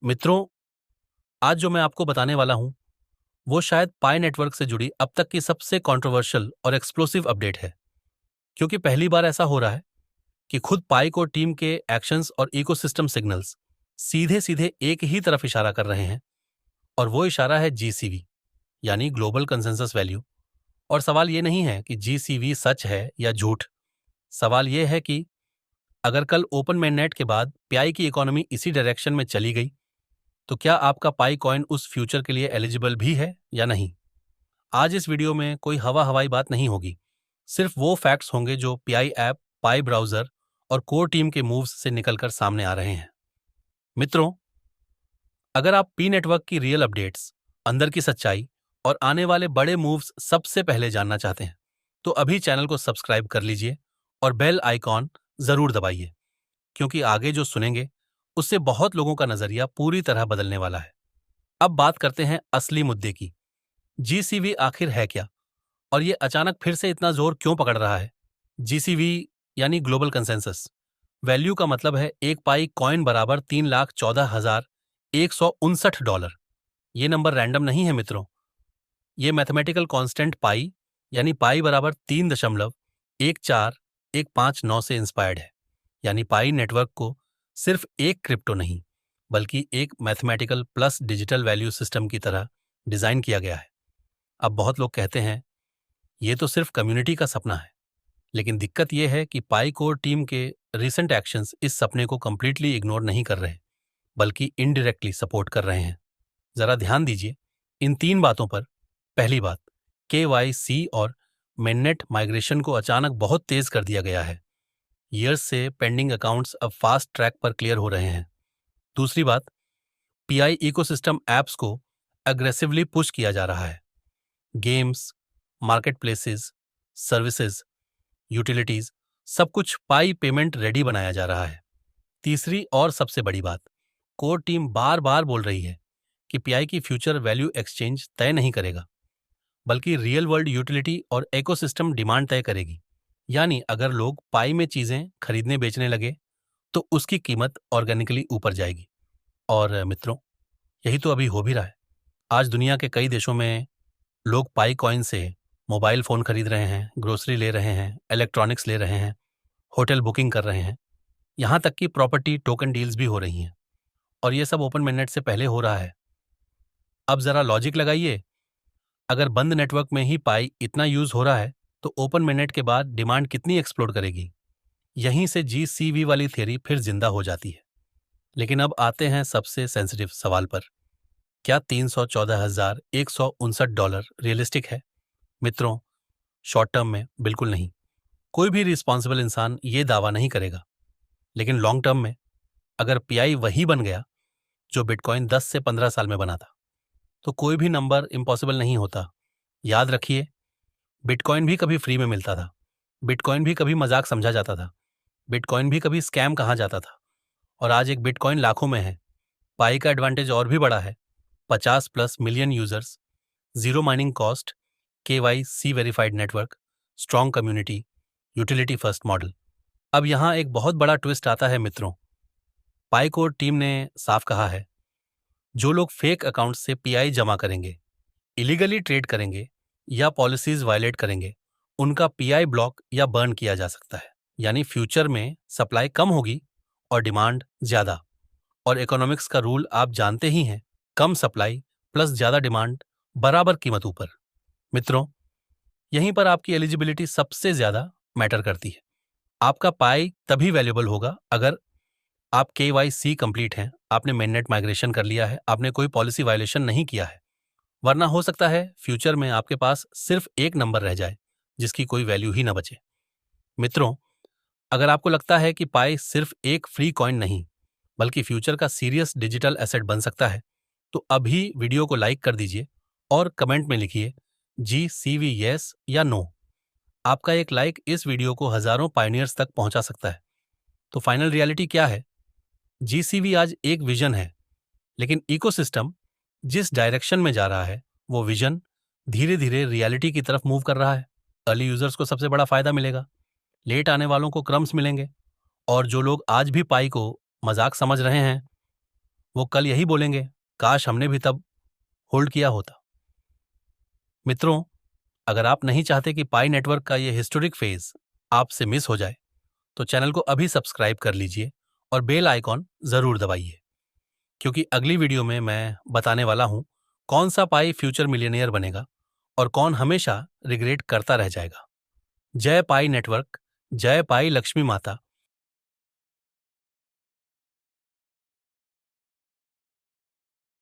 मित्रों, आज जो मैं आपको बताने वाला हूं वो शायद पाई नेटवर्क से जुड़ी अब तक की सबसे कंट्रोवर्शियल और एक्सप्लोसिव अपडेट है, क्योंकि पहली बार ऐसा हो रहा है कि खुद पाई को टीम के एक्शंस और इकोसिस्टम सिग्नल्स सीधे सीधे एक ही तरफ इशारा कर रहे हैं, और वो इशारा है जीसीवी यानी ग्लोबल कंसेंसस वैल्यू। और सवाल ये नहीं है कि जीसीवी सच है या झूठ। सवाल ये है कि अगर कल ओपन मेननेट के बाद पाई की इकोनॉमी इसी डायरेक्शन में चली गई तो क्या आपका पाई कॉइन उस फ्यूचर के लिए एलिजिबल भी है या नहीं। आज इस वीडियो में कोई हवा हवाई बात नहीं होगी, सिर्फ वो फैक्ट्स होंगे जो पाई ऐप, पाई ब्राउजर और कोर टीम के मूव्स से निकलकर सामने आ रहे हैं। मित्रों, अगर आप पी नेटवर्क की रियल अपडेट्स, अंदर की सच्चाई और आने वाले बड़े मूव्स सबसे पहले जानना चाहते हैं तो अभी चैनल को सब्सक्राइब कर लीजिए और बेल आइकॉन जरूर दबाइए, क्योंकि आगे जो सुनेंगे उससे बहुत लोगों का नजरिया पूरी तरह बदलने वाला है। अब बात करते हैं असली मुद्दे की। जीसीवी आखिर है क्या, और ये अचानक फिर से इतना जोर क्यों पकड़ रहा है। जीसीवी यानी ग्लोबल कंसेंसस वैल्यू का मतलब है एक पाई कॉइन बराबर $3,14,159। ये नंबर रैंडम नहीं है मित्रों, ये मैथमेटिकल कांस्टेंट पाई यानी पाई बराबर 3.14159 से इंस्पायर्ड है। यानी पाई नेटवर्क को सिर्फ एक क्रिप्टो नहीं बल्कि एक mathematical plus digital value system की तरह डिजाइन किया गया है। अब बहुत लोग कहते हैं ये तो सिर्फ कम्युनिटी का सपना है, लेकिन दिक्कत यह है कि पाई कोर टीम के रिसेंट एक्शंस इस सपने को कंप्लीटली इग्नोर नहीं कर रहे, बल्कि इनडायरेक्टली सपोर्ट कर रहे हैं। जरा ध्यान दीजिए इन तीन बातों पर। पहली बात, KYC और मेननेट माइग्रेशन को अचानक बहुत तेज कर दिया गया है। ईयर्स से पेंडिंग अकाउंट्स अब फास्ट ट्रैक पर क्लियर हो रहे हैं। दूसरी बात, पीआई इकोसिस्टम एप्स को अग्रेसिवली पुश किया जा रहा है। Games, market places, services, utilities, सब कुछ पाई पेमेंट रेडी बनाया जा रहा है। तीसरी और सबसे बड़ी बात, कोर टीम बार बार बोल रही है कि पीआई की फ्यूचर वैल्यू एक्सचेंज तय नहीं करेगा, बल्कि रियल वर्ल्ड यूटिलिटी और इकोसिस्टम डिमांड तय करेगी। यानी अगर लोग पाई में चीजें खरीदने बेचने लगे तो उसकी कीमत ऑर्गेनिकली ऊपर जाएगी। और मित्रों, यही तो अभी हो भी रहा है। आज दुनिया के कई देशों में लोग पाई कॉइन से मोबाइल फ़ोन खरीद रहे हैं, ग्रोसरी ले रहे हैं, इलेक्ट्रॉनिक्स ले रहे हैं, होटल बुकिंग कर रहे हैं, यहाँ तक कि प्रॉपर्टी टोकन डील्स भी हो रही हैं। और ये सब ओपन मिडनेट से पहले हो रहा है। अब ज़रा लॉजिक लगाइए, अगर बंद नेटवर्क में ही पाई इतना यूज़ हो रहा है तो ओपन मिडनेट के बाद डिमांड कितनी एक्सप्लोड करेगी। यहीं से जीसीवी वाली थियरी फिर जिंदा हो जाती है। लेकिन अब आते हैं सबसे सेंसिटिव सवाल पर, क्या $314,159 रियलिस्टिक है। मित्रों, शॉर्ट टर्म में बिल्कुल नहीं, कोई भी रिस्पॉन्सिबल इंसान ये दावा नहीं करेगा। लेकिन लॉन्ग टर्म में अगर पीआई वही बन गया जो बिटकॉइन 10 से 15 साल में बना था, तो कोई भी नंबर इम्पॉसिबल नहीं होता। याद रखिए, बिटकॉइन भी कभी फ्री में मिलता था, बिटकॉइन भी कभी मजाक समझा जाता था, बिटकॉइन भी कभी स्कैम कहा जाता था, और आज एक बिटकॉइन लाखों में है। पाई का एडवांटेज और भी बड़ा है, 50+ million users, zero mining cost, KYC verified network, strong community, utility first model. अब यहाँ एक बहुत बड़ा ट्विस्ट आता है मित्रों। पाई कोर टीम ने साफ कहा है, जो लोग फेक अकाउंट से पीआई जमा करेंगे, इलीगली ट्रेड करेंगे या पॉलिसीज वायलेट करेंगे, उनका पीआई ब्लॉक या बर्न किया जा सकता है। यानी फ्यूचर में सप्लाई कम होगी और डिमांड ज्यादा। और इकोनॉमिक्स का रूल आप जानते ही हैं, कम सप्लाई प्लस ज्यादा डिमांड बराबर कीमत ऊपर। मित्रों, यहीं पर आपकी एलिजिबिलिटी सबसे ज्यादा मैटर करती है। आपका पाई तभी वैल्यूएबल होगा अगर आप KYC कंप्लीट हैं, आपने मेननेट माइग्रेशन कर लिया है, आपने कोई पॉलिसी वायलेशन नहीं किया है। वरना हो सकता है फ्यूचर में आपके पास सिर्फ एक नंबर रह जाए जिसकी कोई वैल्यू ही ना बचे। मित्रों, अगर आपको लगता है कि पाई सिर्फ एक फ्री कॉइन नहीं बल्कि फ्यूचर का सीरियस डिजिटल एसेट बन सकता है, तो अभी वीडियो को लाइक कर दीजिए और कमेंट में लिखिए GCV यस या नो। आपका एक लाइक इस वीडियो को हजारों पायनियर्स तक पहुंचा सकता है। तो फाइनल रियलिटी क्या है? GCV आज एक विजन है, लेकिन इकोसिस्टम जिस डायरेक्शन में जा रहा है वो विजन धीरे धीरे रियलिटी की तरफ मूव कर रहा है। अर्ली यूजर्स को सबसे बड़ा फायदा मिलेगा, लेट आने वालों को क्रम्स मिलेंगे, और जो लोग आज भी पाई को मजाक समझ रहे हैं वो कल यही बोलेंगे, काश हमने भी तब होल्ड किया होता। मित्रों, अगर आप नहीं चाहते कि पाई नेटवर्क का ये हिस्टोरिक फेज आपसे मिस हो जाए, तो चैनल को अभी सब्सक्राइब कर लीजिए और बेल आइकॉन जरूर दबाइए, क्योंकि अगली वीडियो में मैं बताने वाला हूं कौन सा पाई फ्यूचर मिलियनेयर बनेगा और कौन हमेशा रिग्रेट करता रह जाएगा। जय पाई नेटवर्क, जय पाई लक्ष्मी माता।